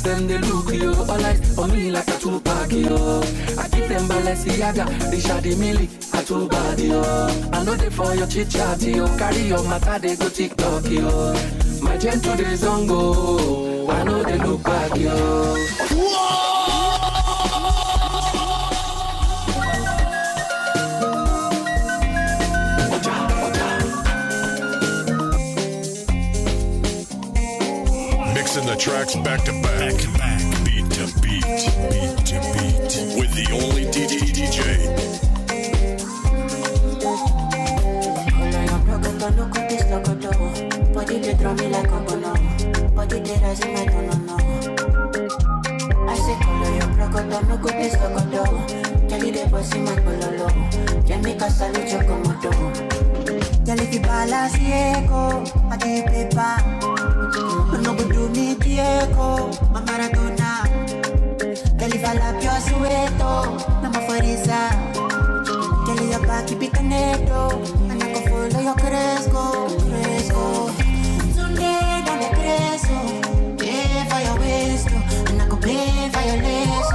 Them they look yo, all eyes on me like a two-pack yo. I keep them Balenciaga, Richard Emily, a two-bad yo. I know they for your chit-chat yo, carry your matter they go TikTok yo. My gentle days on go, I know they look back yo. Mixing the tracks back to back, beat to beat, beat to beat, with the only DJ. Body they draw me like a banana. Body they rise in my tone. I say color your crocodile, no good this logo. Jelly they boss in my color. Jamaica salute your komodo. Jelly fi balance yeko, I give paper. No go do me Diego, my Maradona. Jelly fa la pio sueto, na ma forisa. Jelly your back keep it caneto, and I go follow your cresco. Sunday down the cresco, pay for your waist, and I go pay for your lace.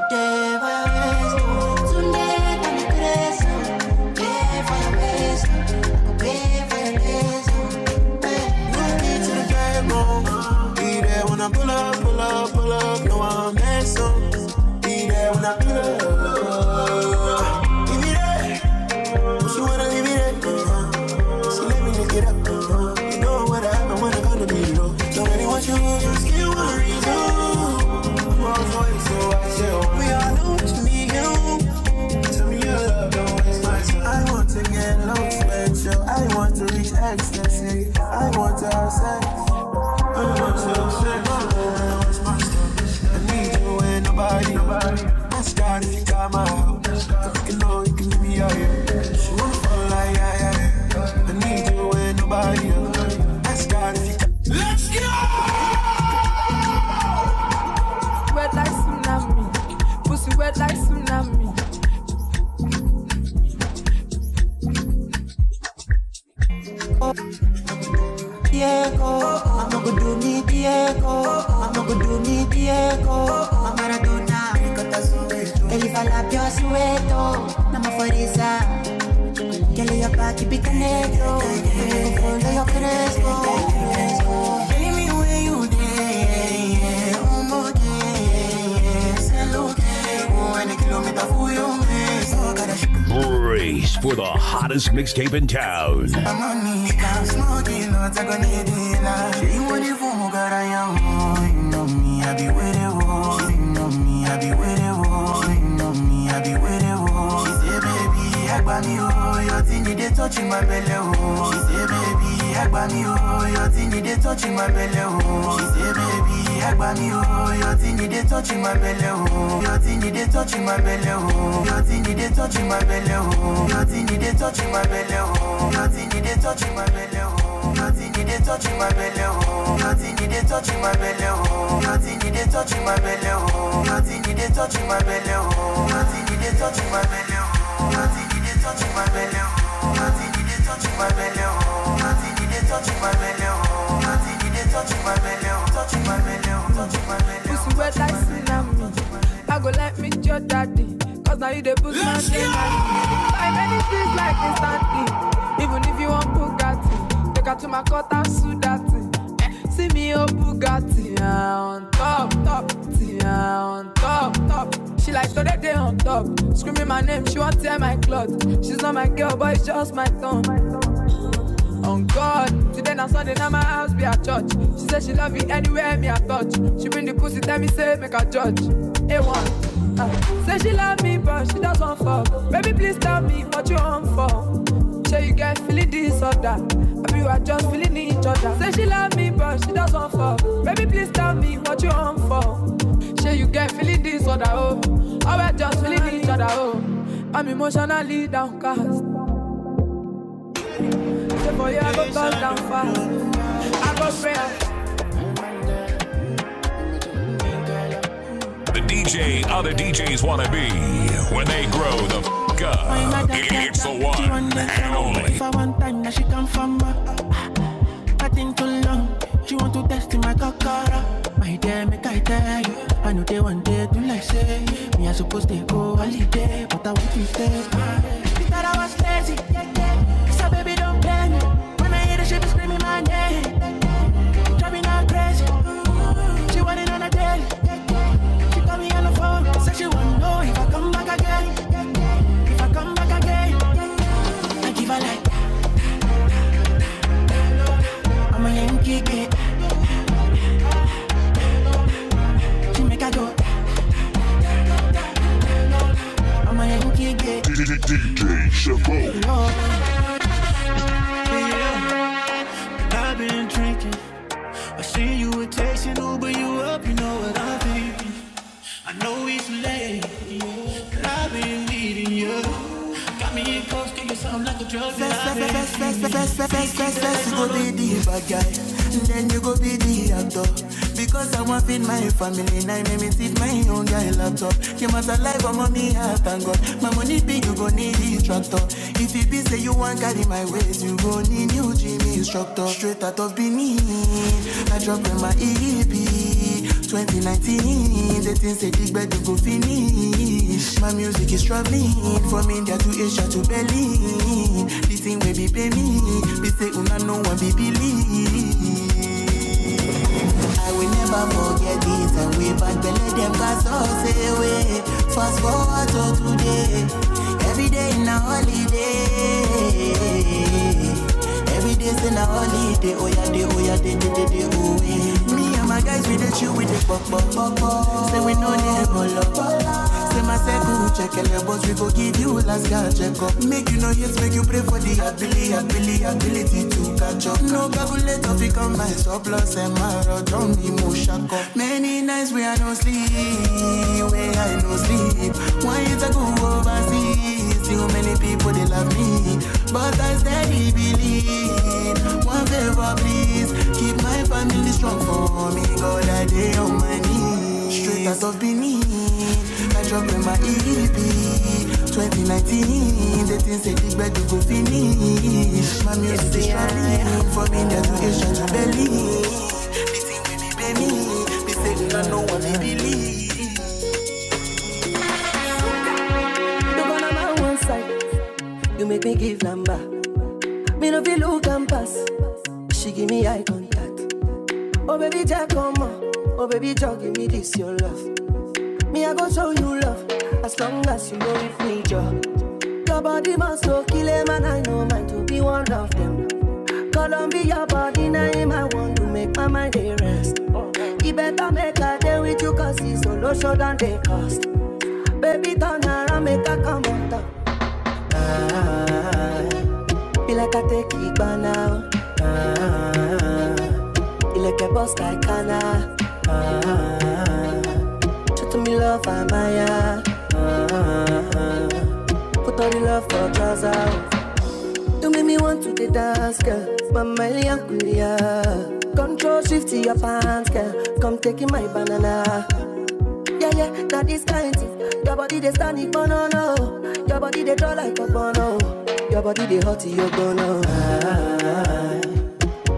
Pay for your waist. Sunday down the cresco, pay for your waist, I go pay for your lace. Be there when I pull up, no I'm messing. Be there when I pull up. Give me that. She wanna leave me there. So let me lick it up. You know what I wanna gonna be low. So anyone you still wanna redo. Wrong voice, so I say, we all know what you need. Tell me your love, don't waste my time. I want to get lost with you. I want to reach ecstasy. I want to have sex. I need you and nobody. Let's start if you got my help. If you can know, you can give me all your. She wanna fall like yeah. I need you and nobody. Let's start if you can. Let's go! Wet like tsunami. Pussy wet like tsunami. Diego, I'ma go do me Diego, I'ma go do me Diego, my Maradona. Kelly fa la pio sueto, na ma forisa. Kelly your back keep it caneto, follow your cresco. Baby me where you dey, more day, salute, when the kilometer for you. Brace for the hottest mixtape in town. Touching my belly, she say, baby, Agbami, oh, your thing they touching my belly, oh. She say, baby, Agbami, oh, your thing they touching my belly, oh. Your thing they touching my belly, oh. Your thing they touching my belly, oh. Your thing they touching my belly, oh. Your thing they touching my belly, oh. Your thing they touching my belly, oh. Your thing they touching my belly, oh. Your thing they touching my belly, oh. Your thing they touching my belly, oh. Your thing they touching my belly, oh. Your thing they touching my belly, oh. Nothing they touching my belly, oh. Nothing they touching my belly, oh. Nothing they touching my belly, oh. Touching my belly, oh. Touching my belly, oh. Pussy wet like tsunami. I go let me your daddy, cause now you the pussy man say I many things like instantly. Even if you want Bugatti, take her to my court and sue that thing. See me oh Bugatti, on top, on top. She like so that day on top, screaming my name, she want tear my cloth. She's not my girl, but it's just my tongue. On God, today na Sunday, now my house be a church. She say she love me anywhere me I touch. She bring the pussy, tell me say make a judge. A1. Say she love me, but she doesn't want fuck. Baby, please tell me what you want for. Say you get feeling this or that. I mean, we are just feeling each other. Say she love me, but she doesn't want fuck. Baby, please tell me what you want for. Say you get feeling this or that. Oh, we're just feeling each other. Oh, I'm emotionally downcast. Say for you, I go touch down fast. I go pray. The DJ other DJs wanna be when they grow the f*** up. It's the one and only. For one time that she come from I think too long. She want to test in my cockara. My dear, make I tell you. I know they want to do like say me I supposed to go holiday, but I want to stay. She thought I was lazy. So baby don't play me. When I hear the shit be screaming my name, driving her crazy. She want it on a daily. She call me on the phone, say she want to know if I come back again. If I come back again, I give her like I'm a Yankee kid. She make her go. I'm a Yankee kid. DJ Shabow. I've been drinking. I see you were texting Uber, you up, you know what I'm thinking. I know it's late, but I've been needing you. Got me in close, get you something like a drug. First, you go be the bad guy, then you go be the actor. Because I want to feed my family, now I me feed my own guy laptop. Came out alive, I'm on me, thank God. My money big, you go need the tractor. If you be say you want carry my ways, you go need new gym instructor. Straight out of Benin, I drop in my EP 2019. The things say big bed you go finish. My music is traveling from India to Asia to Berlin. The thing will be pay me, be say una no one be believe. I will never forget this, and we back belly them cast us away. Fast forward to today, every day in a holiday. Every day's in a holiday, oh yeah, day, oh yeah, day, oh yeah. Me and my guys, we the chill with the pop. Say we know they bolo. Say my circle, check a boss, we go give you last guy check up. Make you know yes, make you pray for the ability to catch up. No calculator, become my surplus, and my road don't be motion. Many nights we are no sleep, where I no sleep. Why is I go overseas? See how many people they love me, but I steady believe. One favor, please, keep my family strong for me. God, I day on my knees. Straight out of Benin, I drop in my EP 2019. The things say big bed you go finish. My music is traveling from India to Asia to Berlin. The thing will be pay me, be say I no one they believe. You gonna my one side, you make me give number. Me no feel look and pass. She give me eye contact. Oh baby, Jack, come on. Oh baby, Jack, give me this your love. Me I go show you love, as long as you know with me, Joe. Your body must go kill a man, I know mine to be one of them. Columbia body name, I want to make my mind a rest. You better make a day with you, cause it's so low show than they cost. Baby, turn around, make a come on top. Feel like I take it by now. You like a boss like Anna. To me love I'm Maya. Put all the love for trousers. You make me want to dance, girl. Mama Liankulia. Control shift to your pants, girl. Come taking my banana. Yeah, that is kind of. Your body they standing for no. Your body they draw like a bono. Your body they hot to your bono.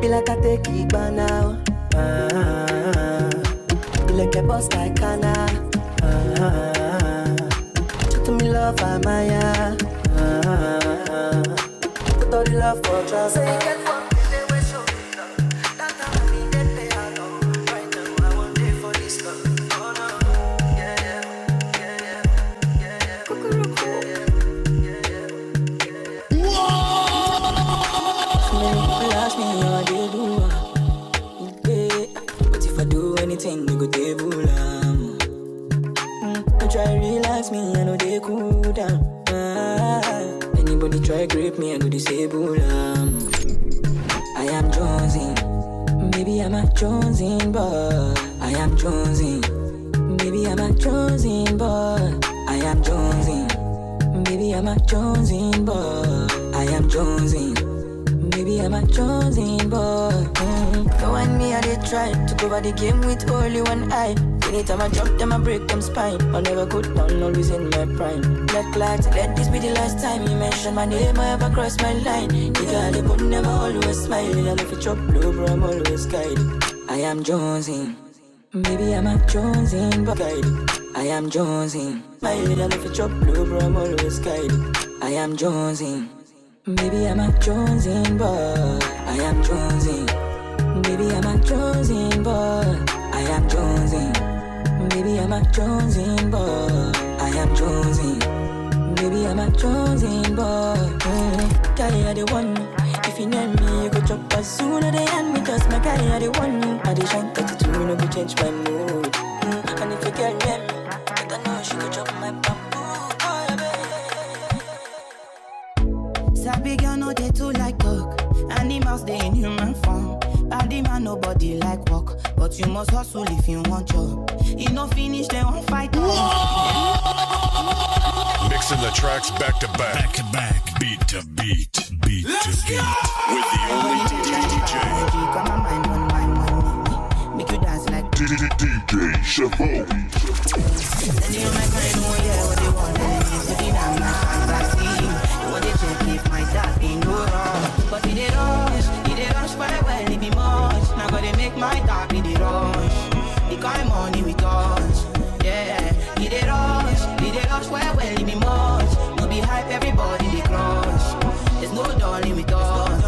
Feel like I take it by now. Like a boss like Anna. To me love I'm Maya. Put all the love for trust. Say you get one thing they will show me love. That time I mean they play along. Right now I want it for this love. Oh no, yeah. try relax me, I know they cool down. Anybody try grip me, I know disable I am Jonesy, maybe I'm a Jonesy boy. I am Jonesy, maybe I'm a Jonesy boy. I am Jonesy, maybe I'm a Jonesy boy. I am Jonesy, maybe I'm a Jonesy boy. Go and me, I did try to cover the game with only one eye. Anytime I drop them, I break them spine. I'll never go down, always in my prime. Black lights, let this be the last time you mention my name, I ever cross my line. Nigga, they put never always smiling. And if you chop low, bro, I'm always guiding. I am Jonesy, maybe I'm a Jonesy guide. I am Jonesy, smiling. And if you chop low, bro, I'm always guiding. I am Jonesy, maybe I'm a Jonesy boy. I am Jonesy, maybe I'm a Jonesy boy. I am Jonesy, maybe I'm a Jonesy boy. I am Jonesy, maybe I'm a Jonesy boy. Guy, the one. If you name me, you go chop as soon as they hand me. Cause my guy, the one. I dey shine 32, no go change my mood. And if you girl name me, I don't know she go chop my bamboo. Sabi girl no they too like talk. Animals they in human form. Body man nobody like walk. But you must hustle if you want job. You no finish they won't fight. Mixing the tracks back to back, beat to beat, beat to beat, with the only DJ. Got my mind on my money. Make you dance like DJ Chavo. Then you my kind of yeah, what they want. Then it's to be down my fantasy. You want to check if my dad be no wrong. But he did rush well, it be much. Now gotta make my dad be the rush. The kind money we touch, yeah. He did rush well, it be much. No be hype, everybody they crush. There's no darling with us.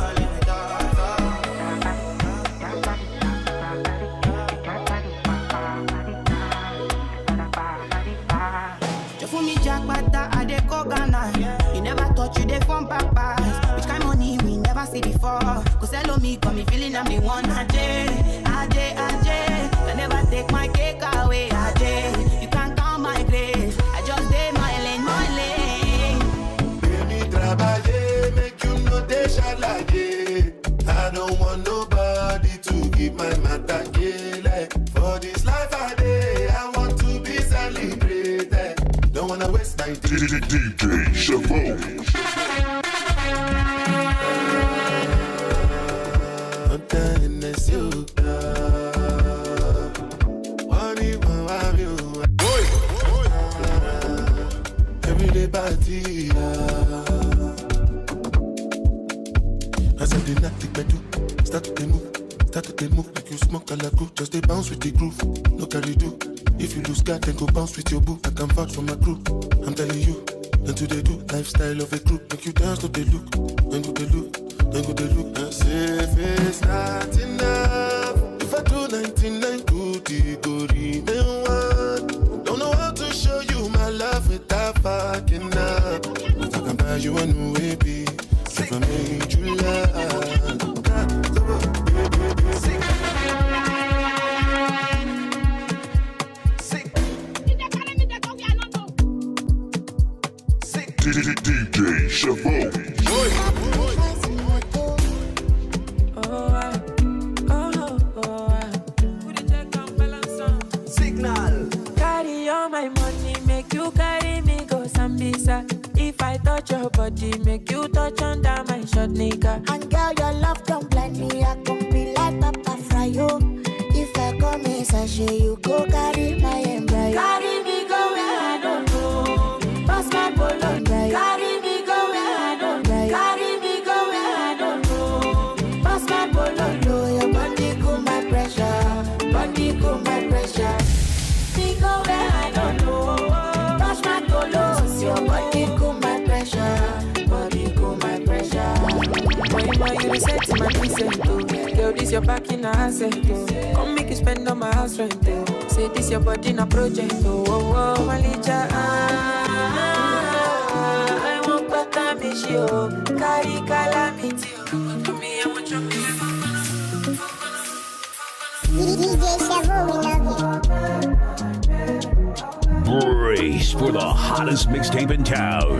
For me, Jack Bata, I dey go Ghana. You never thought you dey from Papas. Which kind money we never see before. Cause hello me, got me feeling I'm the one. Ajay. I never take my cake away. Ajay, you can't count my grace. I just did my lane. Baby, trabalhei, make you know they shall like it. I don't want nobody to give my matter like. For this life I did, I want to be celebrated. Don't wanna waste my DJ Chavo. Everyday party. As I did not take my do, start to move like you smoke a la crew. Just they bounce with the groove, no carry do. If you lose God, then go bounce with your boo. I can vouch for my crew, I'm telling you. And today do, lifestyle of a group. Make you dance, no they look, then go they look. And say if it's not enough, if I do 99 good, it go remain one. Don't know how to show you my love without fucking up. But I can buy you a new baby, if I made you laugh. DJ Chavo. Signal. Carry all my money, make you carry me go Sambisa. If I touch your body, make you touch under my short nigga. And girl, your love don't blind me. I can be like Papa Fryo. If I come in sachet, you go carry my embryo. Carry me go where I don't know. Pass my bolo dry. Carry me go where I don't know. Carry me go where I don't know. Pass my bolo low. Your body cool my pressure. Body cool my pressure. Me go where I don't know. Touch my tolos. Your body cool my pressure. Body cool my pressure. Boy, you reset to my preset, oh. Girl, this your back in a asset, oh. Come make you spend on my house rent, oh. Say this your body in a project, oh. Oh, Malija, I want pata mishi, oh. Carry calamity, oh. To me, I want your DJ Chavo, we love you. place for the hottest mixtape in town.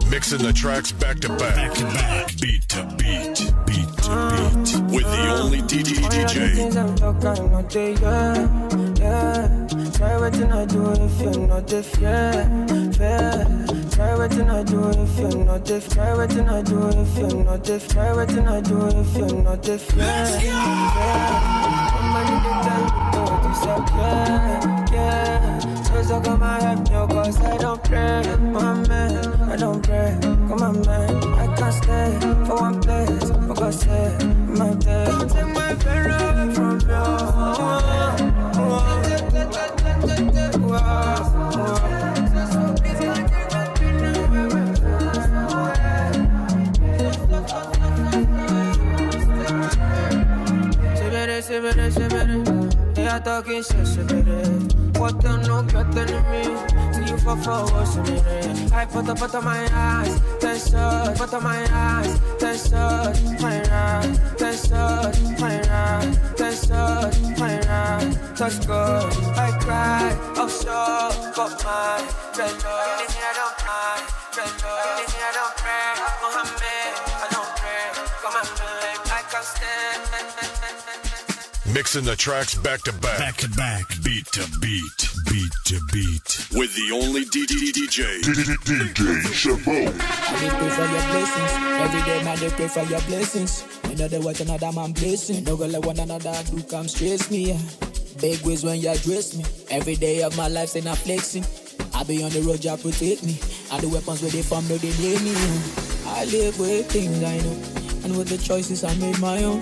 Mixing the tracks back to back, beat to beat, beat to beat, with the only DJ. Try what I do if you're not fair. Try what I do if you're not try what I do if you're not try what I do if you're not fair. So come on, help me, cause I don't pray. My man, I don't pray. Come on, man, I can't stay for one place. For God's sake, my day. Don't take my pain away from you. They are talking shit. What the no better than me? See you for what's in it. I put on my eyes, that's short. Put on my eyes, that's short. My eyes, that's short. My eyes, that's short. My eyes, that's good. I cry, I'm sure, but my red love. I don't mind, red love. I don't pray, Mohammed, I don't pray. Come on, man, I can't stand. Mixing the tracks back to back, beat to beat, beat to beat, with the only DJ Chabot. I just pray for your blessings. Every day, man, they pray for your blessings. Another watch another man blessing. No go let one another do come stress me. Yeah. Big ways when you address me. Every day of my life, say not flexing. I be on the road, you protect me. And the weapons where they from, no, they near me. I live with things I know. And with the choices I made my own.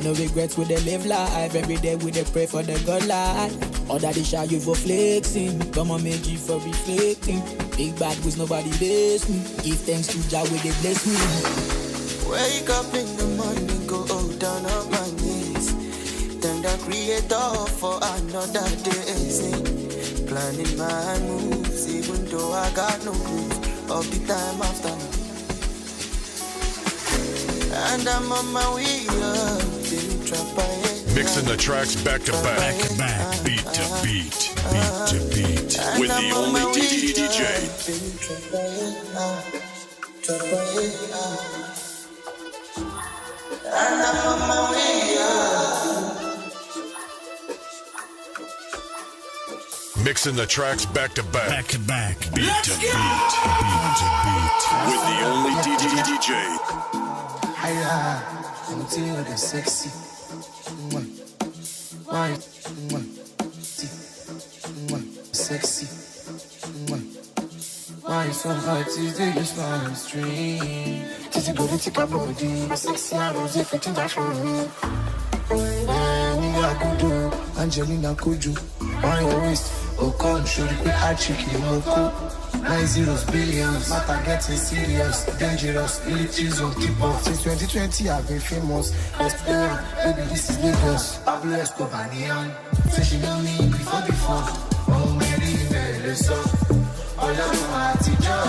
No regrets with the live life. Every day we dey pray for the good life. All that they shout you for flexing. Come on, make you for reflecting. Big bad was nobody bless me. Give thanks to Jah where they bless me. Wake up in the morning, go down on my knees. Thank the Creator for another day. Sing. Planning my moves, even though I got no proof of the time after me. And I'm on my way up. Mixing the tracks back to back, beat to beat, beat to beat, with the only DJ. And I'm on my way up. Mixing the tracks back to back, beat to beat, beat to beat, with the only DJ. Ayra, until the sexy. Why? Sexy. Why so hard to do this one stream? Did you go to take a body? Sexy, I was if it's that for me. I could do Angelina could you? On your waist, oh come show the I chicken moko. 9 billions, matter getting serious, dangerous, militaries on keep up. Since 2020 I've been famous. Baby this is Lagos. Pablo Escobar neon. So she know me before. Oh Mary, very soft. All of my teacher.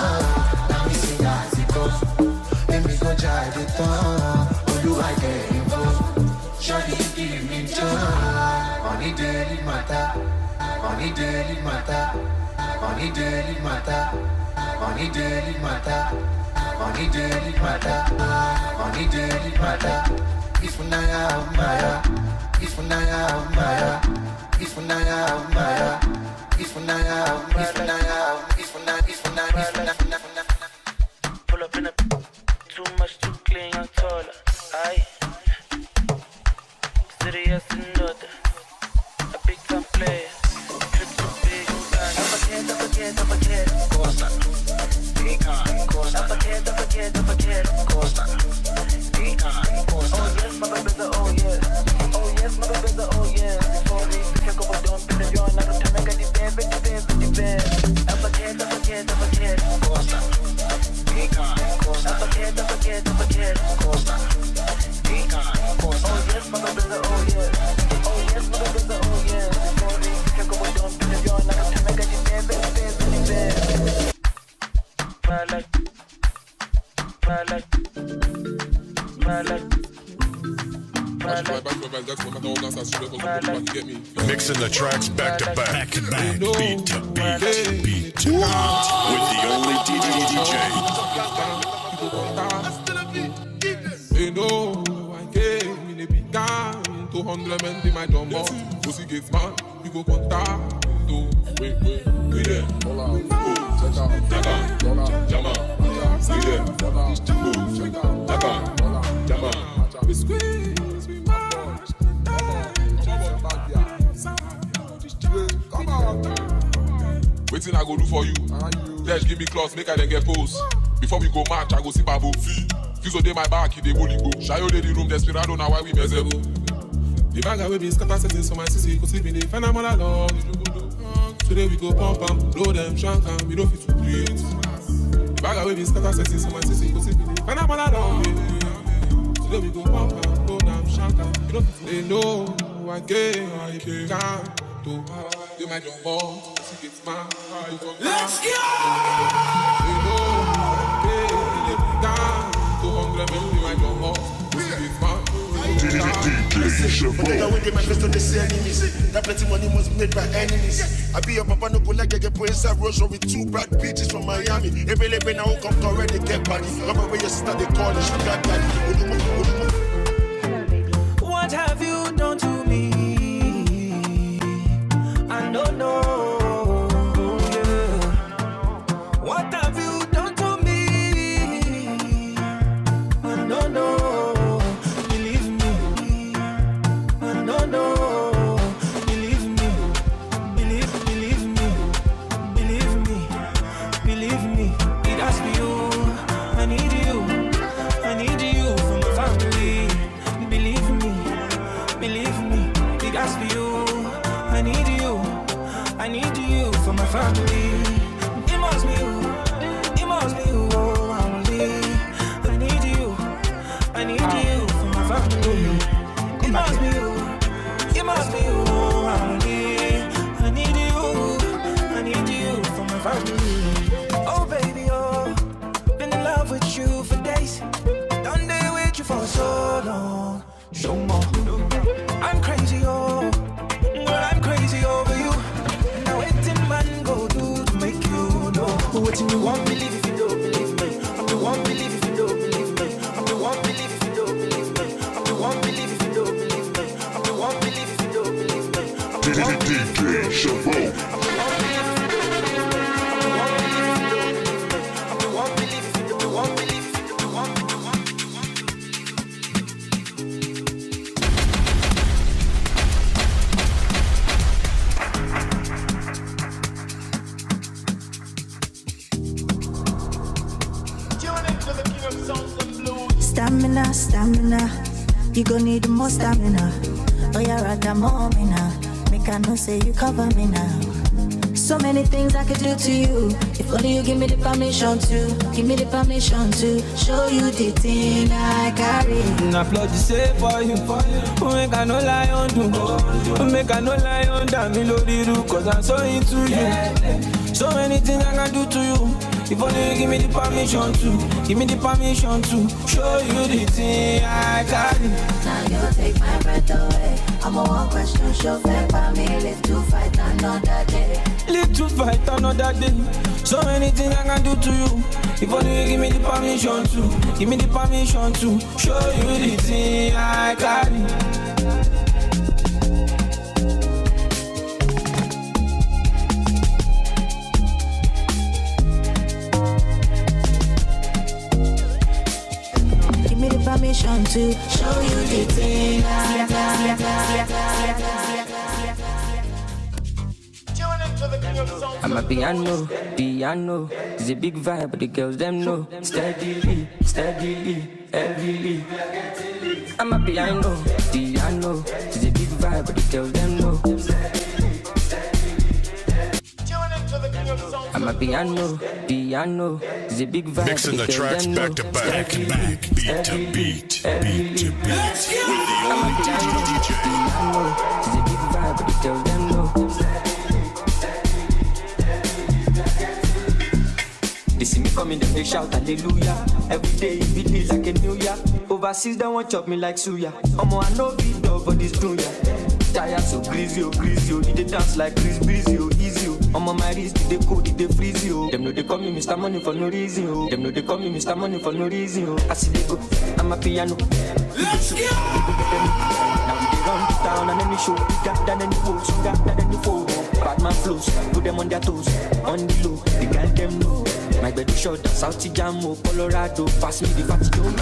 Now me sing article. Let me go try the tongue. Oh do I get involved? Shawty give me joy. Money daily matter. Money daily matter. Money daily matter. Money daily matter. Money daily matter. Money daily matter. If I am Maya, if I am Maya, if I am Maya, if I am, pull up in a too much too clean, I'm taller. Aye, serious and other. A big time player. Don't forget, Costa. Pecan, Costa. Don't forget, Costa. Pecan, Costa. Oh yes, my baby's a oh yes. Oh yes, my baby's a oh yes. Before we take over, don't be the yawn. I don't tell me get the bed. Don't forget, Costa. Pecan, Costa. Don't forget, Costa. Pecan, Costa. Oh yes, my baby's a oh yes. Oh yes. Mixing the tracks back to back, beat to beat, beat to beat, with the only DJ. They know I came in a big time, 200 men in my drum box. Pussy gets man, we go contact. Wait, we there. Hold on, check out, jama, we there. Check out, jama. We squeeze, we march. Come on. Waiting I go do for you. Let's give me clothes, make I then get pose. Before we go match, I go see Babo. Feel so dey my back, he dey bully go. Shayo dey the room, desperado now why we miserable. The bag away be scatter settings for my sissy, cause even the phenomenal love. Today we go pump and blow them shank and we don't fit to breathe. The bag away be scatter settings for my sissy, cause even the phenomenal love. Today we go pump and blow them shank and we don't fit to breathe. They know I can't do. They might don't want to see it's man. Let's go! They know I can't. 200 men, they might don't want to see it's man. Whatever way they manifest they say enemies. That plenty money was made by enemies. I be your papa no go like get put inside Rolls with 2 bad bitches from Miami. Every label now come to already get body. Remember where you start they call it sugar daddy. What have you done to me? I don't know. Yeah. What have you done to me? I don't know. Family, it must be you, oh, only. I need you for my family. It must be you, oh, only. I need you for my family. Oh baby, oh, been in love with you for days. Done day with you for so long. Show more. I'm crazy, oh, well I'm crazy over you. What you want believe if you don't believe me? I'm the one believe if you don't believe me. I'm the one believe if you don't believe me. I'm the one believe if you don't believe me. I'm the one believe if you don't believe me. I'm the one believe if you don't believe me. I'm the one believe if you don't believe me. I'm the one believe if you don't believe me. Stamina, you gon' need more stamina. Oh yeah, rather more me now. Make I know say you cover me now. So many things I could do to you. If only you give me the permission to. Give me the permission to show you the thing I carry. I applaud you say for you. Make I no lie on do. Make I no lie on damn me lodi do. Cause I'm so into you. So many things I can do to you. If only you give me the permission to. Give me the permission to show you the thing I carry. Now you take my breath away. I'm a one question show fair for me. Live to fight another day. Live to fight another day. So many things I can do to you. If only you give me the permission to. Give me the permission to show you the thing I carry. Permission to show you the thing I'm a piano, it's a big vibe, but the girls them know. Steadily, heavily. I'm a piano, it's a big vibe, but the girls them know. I'm a piano, it's a big vibe. Mixing the tracks back to back, beat to beat, beat to beat. With the only DJ. It's a big vibe, but the girls them know. They see me coming, they shout hallelujah. Every day it be like a new year. Overseas they want chop me like suya. I know be dog. for this tune, yeah. Tire so greasy, oh, did they dance like Chris Breezy, oh, easy, oh. I'm on my wrist, did they code, did they freeze, oh. Them know they call me Mr. Money for no reason, oh. Them know they call me Mr. Money for no reason, oh. I see they go, I'm a piano. Let's go! Now we they run town and any show, bigger than any foe, stronger than any foe. Bad man flows, put them on their toes, on the low, the girl them know. My bed is short, South Jamo, Colorado, pass me the fatty don't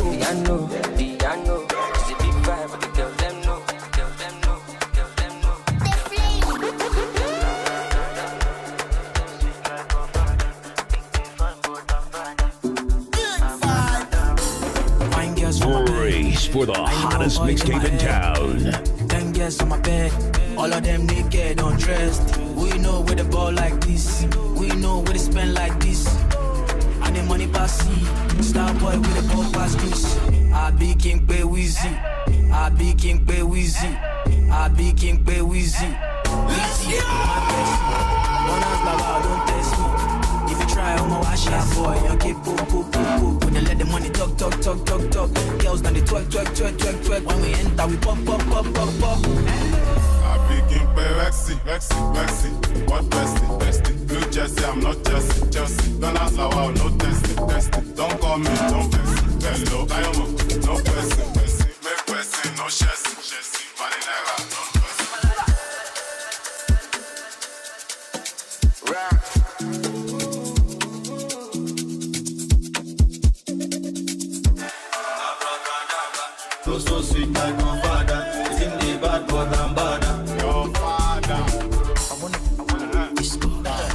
know. Piano, it's a big vibe, but the girls them know. Race for the hottest mixtape in town. 10 girls on my bed, all of them naked, undressed. We know where the ball like this, we know where they spend like this. And the money pass see, star boy with the ball pass this. I be king pay wheezy, I be king pay wheezy, I be king pay wheezy. Wheezy, my best. Don't ask Baba, don't test me. If you try, I'm a wash ass boy, you keep poop. When they let the money talk. Girls now they twerk. When we enter, we pop. I begin pay Rexy. What bestie? Blue Jersey, I'm not Chelsea. Don't ask how, no testing. Don't call me, don't vex. Hello, Kayomo, no person. Make person, no chassis. Marinera, no person. Rap. So sweet like my father. It's in the bad, but I'm badder. Your father. I want disco.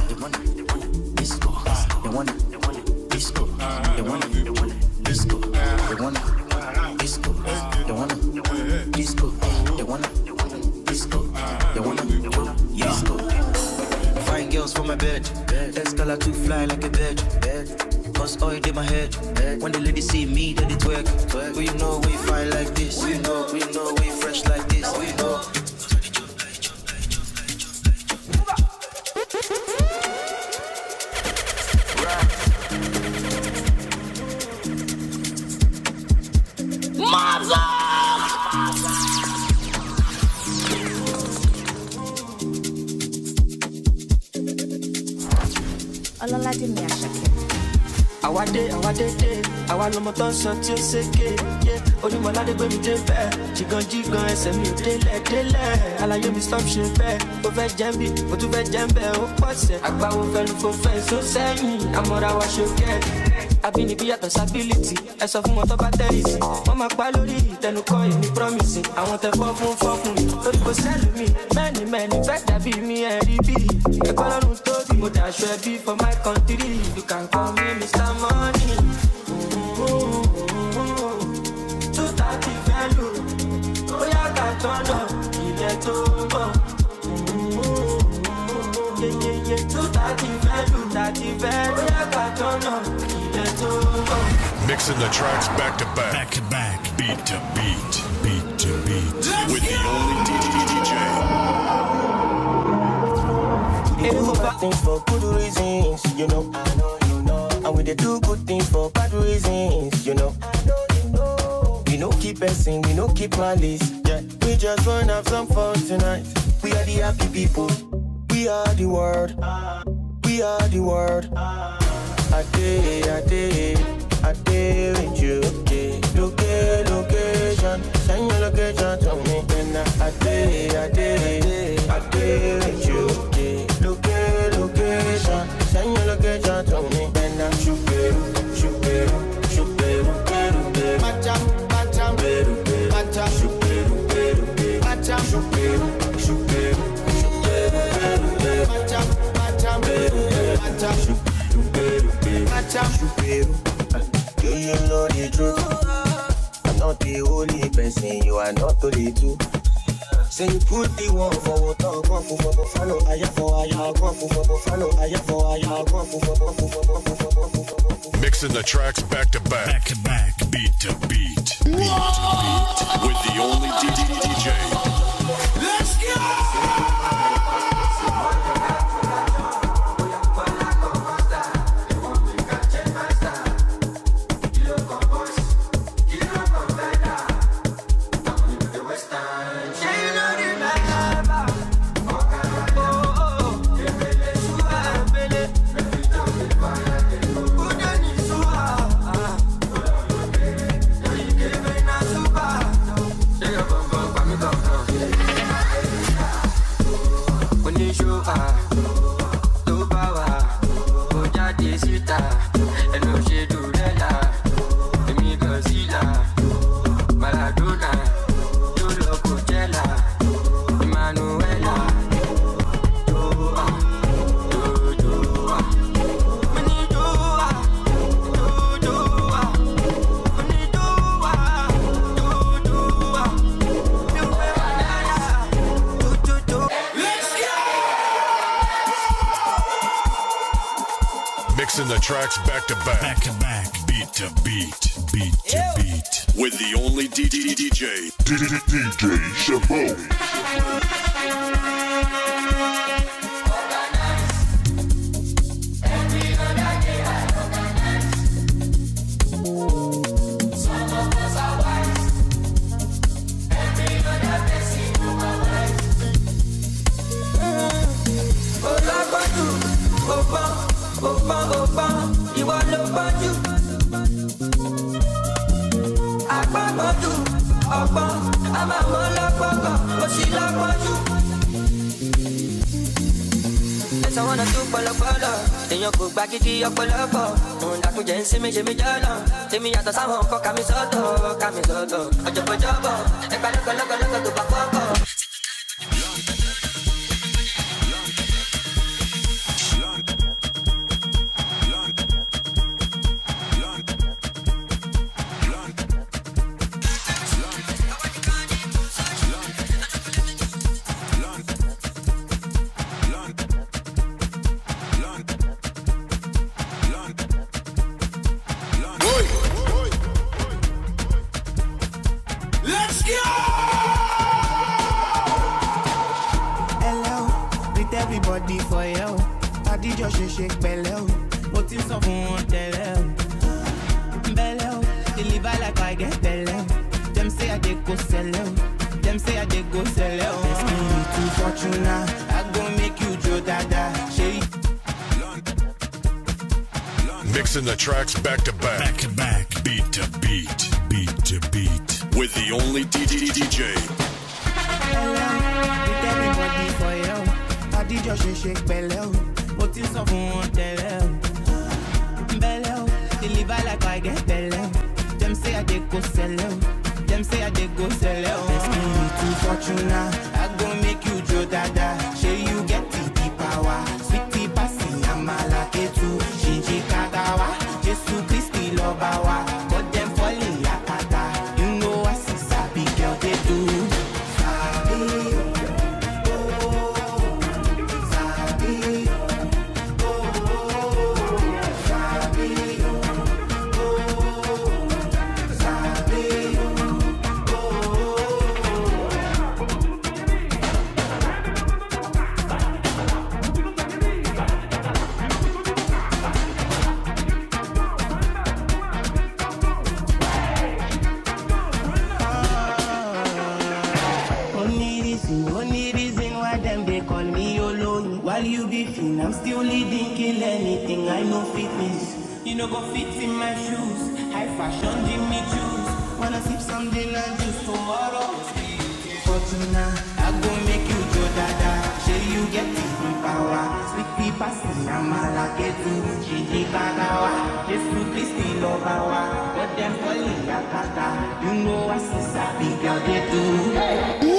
They want disco. They want disco. They want disco. They want disco. They want disco. They want disco. They want disco. Fine girls for my bed. Escalate to fly like a bird. Cause oil in my head. When the ladies see me, then they twerk. We know we fine like this. We know we fresh like this. We know. Ọlọ́lá dì mí Àṣàkẹ́. Àwa dé, àwa lọmọ tó ń sọ tí ó ṣèké. Onímọ̀ládé gbé mi dé bẹ́ẹ̀. Jìgàn ẹsẹ̀ mi ò délẹ̀. Àlàyé mi stop ṣe bẹ́ẹ̀. Ó fẹ́ jẹ́ bí, mo tún fẹ́ jẹ́ bẹ́ẹ̀. Ó pọ̀ sẹ̀, àgbáwo fẹnu fò fẹ́ só sẹ́yìn. Àmọ́ra wa ṣókẹ́. Àbínibí yàtọ̀ sábílítì. Ẹ sọ fún wọn tó bá tẹ̀lé sí. Wọ́n máa pa lórí ìtẹnukọ́ èmi promising. Àwọn tẹ fọ́ fún mi. Lórí kò sẹ́lù mi. Mẹ́ni fẹ́ dàbí mi ẹ̀rí bí. Ẹ̀kọ́ lọ́run tóbi. Mo dàṣọ ẹbí for my country. You can call me Mr. Money. 230 fẹ́lú. Ó yá ká tọ́nà ilẹ̀ tó ń bọ̀. 230 fẹ́lú. Ó yá ká tọ́nà ilẹ̀ tó ń bọ̀. Mixing the tracks back to back, beat to beat, with the only DJ. We do bad things for good reasons, you know. And we do good things for bad reasons, you know. We no keep passing, we no keep malice. Yeah, we just wanna have some fun tonight. We are the happy people. We are the world. We are the world. I dare with you. Location, send your location to me. Then I dare with you. Location, send your location to me. Then I shoot beru. Macham, beru. Shoot beru. Macham, beru. Do you know the truth? I'm not the only person, you are not only two. Say you put the one for talk, one for follow, I for follow, I for Mixing the tracks back to back, beat to beat, with the only DJ. Let's go! Yeah. ní show tó bá wà ó jáde síta ẹnu ṣe dùrẹ́là èmi Godzilla Maradona tó lọ Coachella Emmanuela. Mixing the tracks back to back, beat to beat, beat to beat, with the only DJ Chabot. Opa, ìwọ ló bọ́jú. Àgbàgbọ́dù ọ̀pọ̀, a máa mọ́ lọ́pọ̀pọ̀, ó sì lọ́pọ̀jù. Ẹ̀sán wọn náà tún pọ̀lọpọ̀lọ̀, èèyàn kò gba gidi ọ̀pọ̀lọpọ̀. Òun dàkúnjẹ́ ń sinmi ṣe mí jọ́nà, èmi yàtọ̀ sáwọn nǹkan kàmí sọ́tọ̀. Ọjọ́bọ̀jọ́bọ̀, ẹ̀ka lọ́kọ̀lọ́kọ̀ tó bá fọ́kọ̀. Mixing the tracks back to back, beat to beat, beat to beat, with the only DJ. Hello, with everybody for you. Adijọ́ ṣe ṣe pẹ̀lẹ́ o, mo ti sọ fún wọn tẹ́lẹ̀ o. Bẹ́lẹ̀ o, deliver like I get bẹ́lẹ̀ o. Dem say I dey go sell o, dem say I dey go sell o. Best me too fortuna, I go make you jo dada. Shey you get the power, sweetie pasi amala ketu, shinji kagawa, Jesu Christi lọba wa, but dem falling yakata. You know I see sabi girl they do. I'm still leading, kill anything, I know fitness. You know go fit in my shoes, high fashion, Jimmy choose. Wanna sip something and juice tomorrow. Fortuna, I go make you jo dada. Shey you get the power, sweet people see I'm a like too. Shinji kagawa, Jesu Christi lobawa, but them falling yakata. You know I see sabi girl they do.